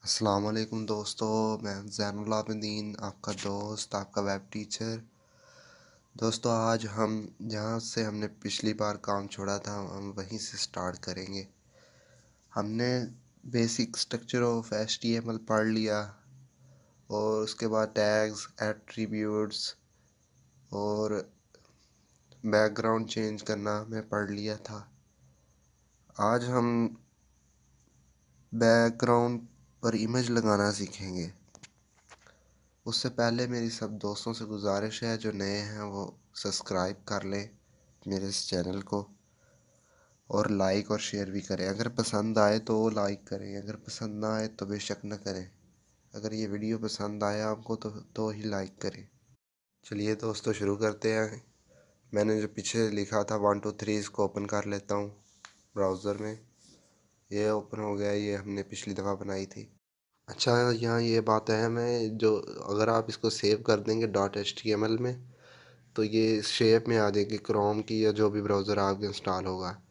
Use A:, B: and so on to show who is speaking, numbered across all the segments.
A: अस्सलाम वालेकुम दोस्तों, मैं ज़ैनुल आबिदीन आपका दोस्त, आपका वेब टीचर। दोस्तों आज हम जहाँ से हमने पिछली बार काम छोड़ा था हम वहीं से स्टार्ट करेंगे। हमने बेसिक स्ट्रक्चर ऑफ HTML पढ़ लिया और उसके बाद टैग्स, एट्रीब्यूट्स और बैकग्राउंड चेंज करना मैं पढ़ लिया था। आज हम बैकग्राउंड पर इमेज लगाना सीखेंगे। उससे पहले मेरी सब दोस्तों से गुजारिश है जो नए हैं वो सब्सक्राइब कर लें मेरे इस चैनल को और लाइक और शेयर भी करें। अगर पसंद आए तो लाइक करें, अगर पसंद ना आए तो बेशक न करें। अगर ये वीडियो पसंद आए आपको तो ही लाइक करें। चलिए दोस्तों शुरू करते हैं। मैंने जो पीछे लिखा था 1 2 3 इसको ओपन कर लेता हूँ ब्राउज़र में। ये ओपन हो गया, ये हमने पिछली दफ़ा बनाई थी। अच्छा, यहाँ ये बात है मैं जो अगर आप इसको सेव कर देंगे .html में तो ये शेप में आ जाएगी क्रोम की या जो भी ब्राउज़र आपके इंस्टॉल होगा।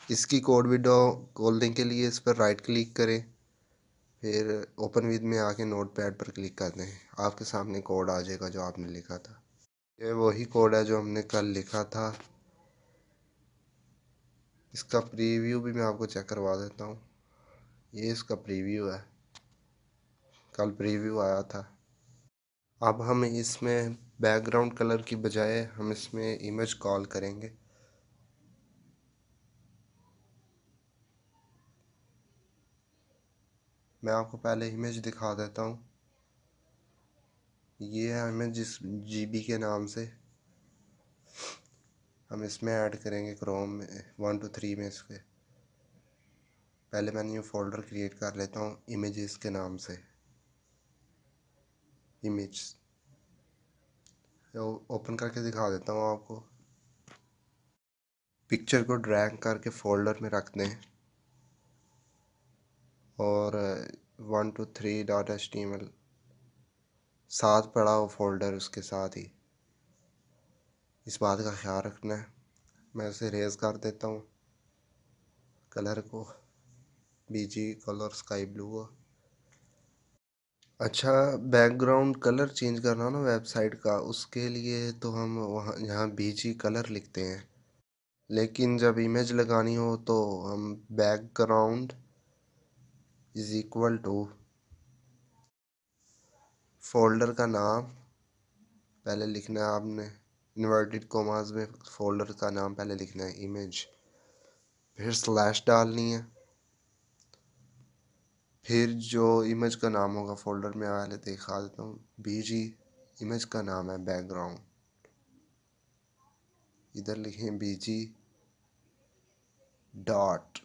A: इसकी कोड विंडो खोलने के लिए इस पर राइट क्लिक करें, फिर ओपन विद में आके नोटपैड पर क्लिक कर दें। आपके सामने कोड आ जाएगा जो आपने लिखा था। ये वही कोड है जो हमने कल लिखा था। इसका प्रीव्यू भी मैं आपको चेक करवा देता हूँ। ये इसका प्रीव्यू है, कल प्रीव्यू आया था। अब हम इसमें बैकग्राउंड कलर की बजाय हम इसमें इमेज कॉल करेंगे। मैं आपको पहले इमेज दिखा देता हूँ। ये है इमेज जिस GB के नाम से हम इसमें ऐड करेंगे क्रोम में 1 2 3 में। इसके पहले मैं न्यू फोल्डर क्रिएट कर लेता हूँ इमेजेस के नाम से। इमेज ओपन करके दिखा देता हूँ आपको। पिक्चर को ड्रैग करके फोल्डर में रख दें और 1 2 3 .html साथ पड़ा हो फोल्डर उसके साथ ही। इस बात का ख्याल रखना है। मैं उसे रेज कर देता हूँ कलर को, BG कलर स्काई ब्लू को। अच्छा, बैकग्राउंड कलर चेंज करना ना वेबसाइट का, उसके लिए तो हम वहाँ यहाँ BG कलर लिखते हैं, लेकिन जब इमेज लगानी हो तो हम background is equal to folder का नाम पहले लिखना है आपने, इन्वर्टेड कोमास में फोल्डर का नाम पहले लिखना है इमेज, फिर स्लैश डालनी है, फिर जो इमेज का नाम होगा फोल्डर में पहले दिखा देता हूँ BG इमेज का नाम है बैकग्राउंड। इधर लिखें BG डॉट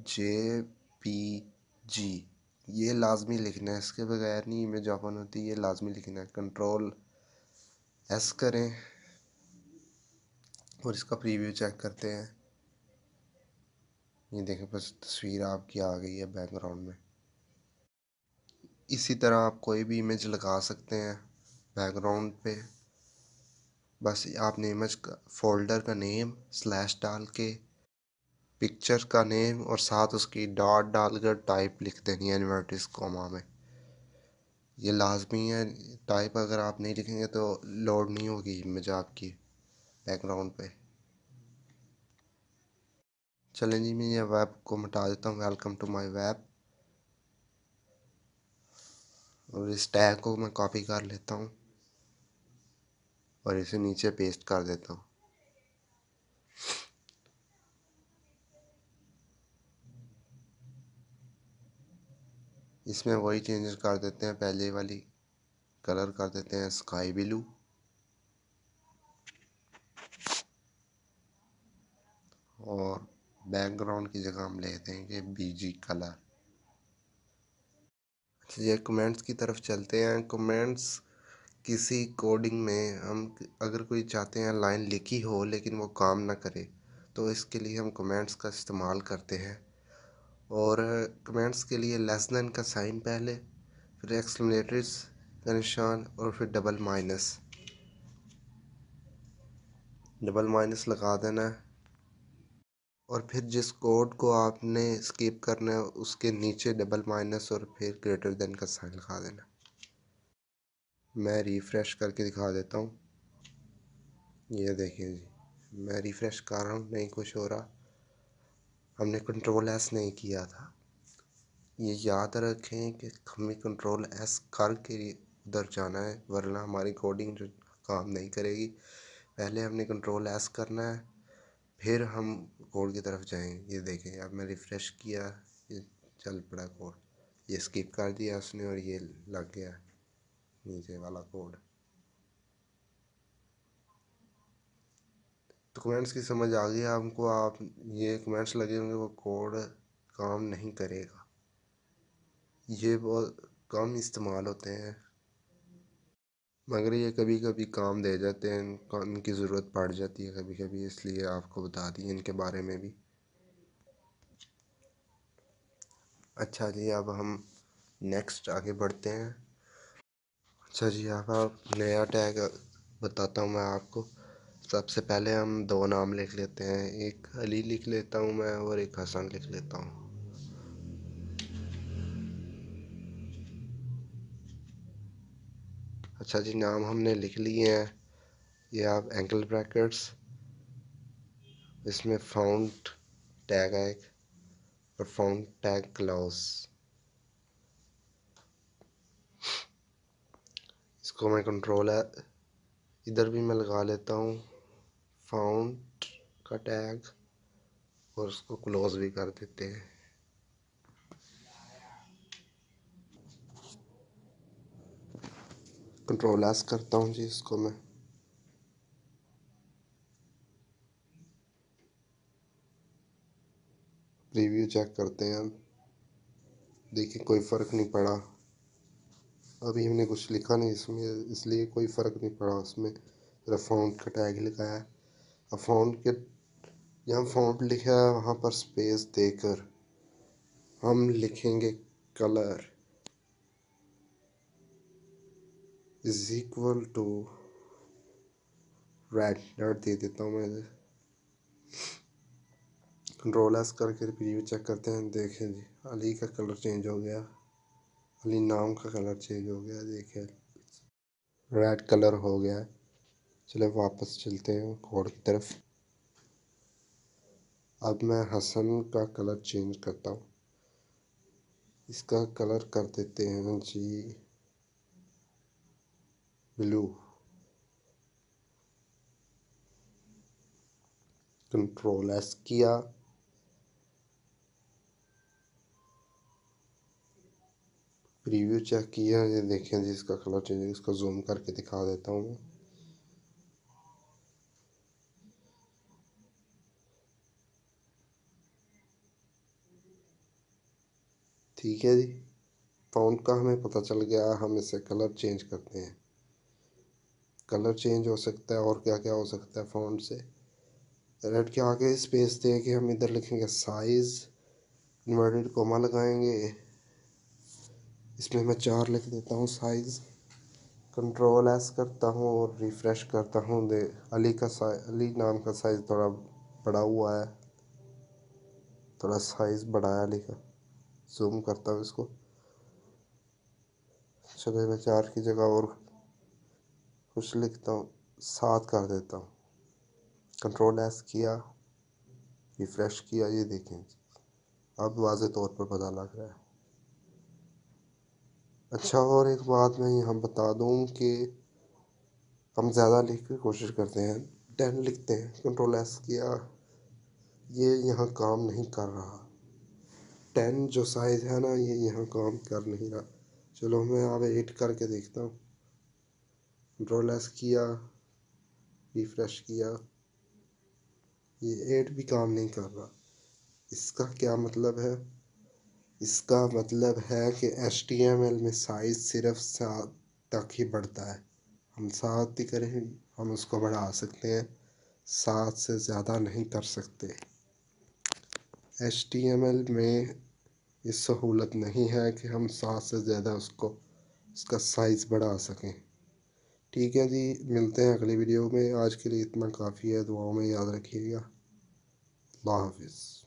A: JPG। ये लाजमी लिखना है, इसके बगैर नहीं इमेज ओपन होती। ये लाजमी लिखना है। Ctrl+S करें और इसका प्रीव्यू चेक करते हैं। ये देखें बस तस्वीर आपकी आ गई है बैकग्राउंड में। इसी तरह आप कोई भी इमेज लगा सकते हैं बैकग्राउंड पे। बस आपने इमेज का फोल्डर का नेम स्लैश डाल के पिक्चर का नेम और साथ उसकी डॉट डालकर टाइप लिख देनी है इन्वर्टेड कोमा में। ये लाजमी है। टाइप अगर आप नहीं लिखेंगे तो लोड नहीं होगी इमेज आपकी बैकग्राउंड पे। चलें जी, मैं ये वेब को मिटा देता हूँ, वेलकम टू माय वेब। और इस टैग को मैं कॉपी कर लेता हूँ और इसे नीचे पेस्ट कर देता हूँ। इसमें वही चेंजेस कर देते हैं, पहले वाली कलर कर देते हैं स्काई ब्लू और बैकग्राउंड की जगह हम ले देंगे BG कलर। ये कमेंट्स की तरफ चलते हैं। कमेंट्स किसी कोडिंग में हम अगर कोई चाहते हैं लाइन लिखी हो लेकिन वो काम ना करे तो इसके लिए हम कमेंट्स का इस्तेमाल करते हैं। और कमेंट्स के लिए लेस देन का साइन पहले, फिर एक्सक्लेमेटरी का निशान और फिर डबल माइनस लगा देना है और फिर जिस कोड को आपने स्किप करना है उसके नीचे डबल माइनस और फिर ग्रेटर देन का साइन लगा देना। मैं रिफ़्रेश करके दिखा देता हूँ। ये देखिए जी, मैं रिफ़्रेश कर रहा हूँ, नहीं कुछ हो रहा। हमने कंट्रोल एस नहीं किया था। ये याद रखें कि हमें कंट्रोल एस करके उधर जाना है, वरना हमारी कोडिंग जो काम नहीं करेगी। पहले हमने कंट्रोल एस करना है, फिर हम कोड की तरफ जाएंगे। ये देखें, अब मैं रिफ़्रेश किया, ये चल पड़ा कोड। ये स्किप कर दिया उसने और ये लग गया नीचे वाला कोड। तो कमेंट्स की समझ आ गई आपको। आप ये कमेंट्स लगे होंगे वो कोड काम नहीं करेगा, ये बहुत कम इस्तेमाल होते हैं, मगर ये कभी कभी काम दे जाते हैं, इनकी ज़रूरत पड़ जाती है कभी कभी, इसलिए आपको बता दी इनके बारे में भी। अच्छा जी, अब हम नेक्स्ट आगे बढ़ते हैं। अच्छा जी, अब आप नया टैग बताता हूँ मैं आपको। सबसे पहले हम दो नाम लिख लेते हैं, एक अली लिख लेता हूँ मैं और एक हसन लिख लेता हूँ। अच्छा जी, नाम हमने लिख लिए हैं। ये आप एंगल ब्रैकेट्स, इसमें फाउंड टैग है एक, और फाउंड टैग क्लॉज। इसको मैं कंट्रोल है इधर भी मैं लगा लेता हूँ फाउंड का टैग, और उसको क्लोज भी कर देते हैं। कंट्रोल एस करता हूँ जी इसको मैं। प्रीव्यू चेक करते हैं हम। देखिए कोई फ़र्क नहीं पड़ा, अभी हमने कुछ लिखा नहीं इसमें, इसलिए कोई फ़र्क नहीं पड़ा उसमें। सिर्फ फाउंड का टैग लिखा है। अब फाउंड के जहाँ फाउंड लिखा है वहाँ पर स्पेस देकर हम लिखेंगे colour is equal to red dot दे देता हूँ मैं। कंट्रोल एस करके प्रीव्यू चेक करते हैं। देखें जी, अली का कलर चेंज हो गया, अली नाम का कलर चेंज हो गया, देखें रेड कलर हो गया है। चले वापस चलते हैं कोड की तरफ। अब मैं हसन का कलर चेंज करता हूँ, इसका कलर कर देते हैं जी ब्लू। कंट्रोल एस किया, प्रीव्यू चेक किया, ये देखें जी इसका कलर चेंज, इसको जूम करके दिखा देता हूँ मैं। ठीक है जी, फ़ॉन्ट का हमें पता चल गया, हम इसे कलर चेंज करते हैं। कलर चेंज हो सकता है और क्या क्या हो सकता है फ़ॉन्ट से। रेड के आगे स्पेस दे के हम इधर लिखेंगे साइज़, इन्वर्टेड कोमा लगाएंगे, इसमें मैं 4 लिख देता हूँ साइज़। कंट्रोल एस करता हूँ और रिफ़्रेश करता हूँ। दे अली नाम का साइज़ थोड़ा बड़ा हुआ है, थोड़ा साइज़ बड़ा है अली का। जूम करता हूँ इसको। चलो मैं 4 की जगह और कुछ लिखता हूँ, 7 कर देता हूँ। कंट्रोल एस किया, रिफ़्रेश किया, ये देखें अब वाज़े तौर पर पता लग रहा है। अच्छा, और एक बात मैं यहाँ बता दूँ कि हम ज़्यादा लिख की कोशिश करते हैं, 10 लिखते हैं, कंट्रोल एस किया, ये यहाँ काम नहीं कर रहा। 10 जो साइज़ है ना, ये यहाँ काम कर नहीं रहा। चलो मैं अब 8 करके देखता हूँ। कंट्रोल एस किया, रिफ़्रेश किया, ये 8 भी काम नहीं कर रहा। इसका क्या मतलब है? इसका मतलब है कि HTML में साइज़ सिर्फ 7 तक ही बढ़ता है। हम 7 ही करें, हम उसको बढ़ा सकते हैं, 7 से ज़्यादा नहीं कर सकते। HTML में ये सहूलत नहीं है कि हम 7 से ज़्यादा उसका साइज़ बढ़ा सकें। ठीक है जी, मिलते हैं अगली वीडियो में। आज के लिए इतना काफ़ी है, दुआओं में याद रखिएगा। अल्लाह हाफिज़।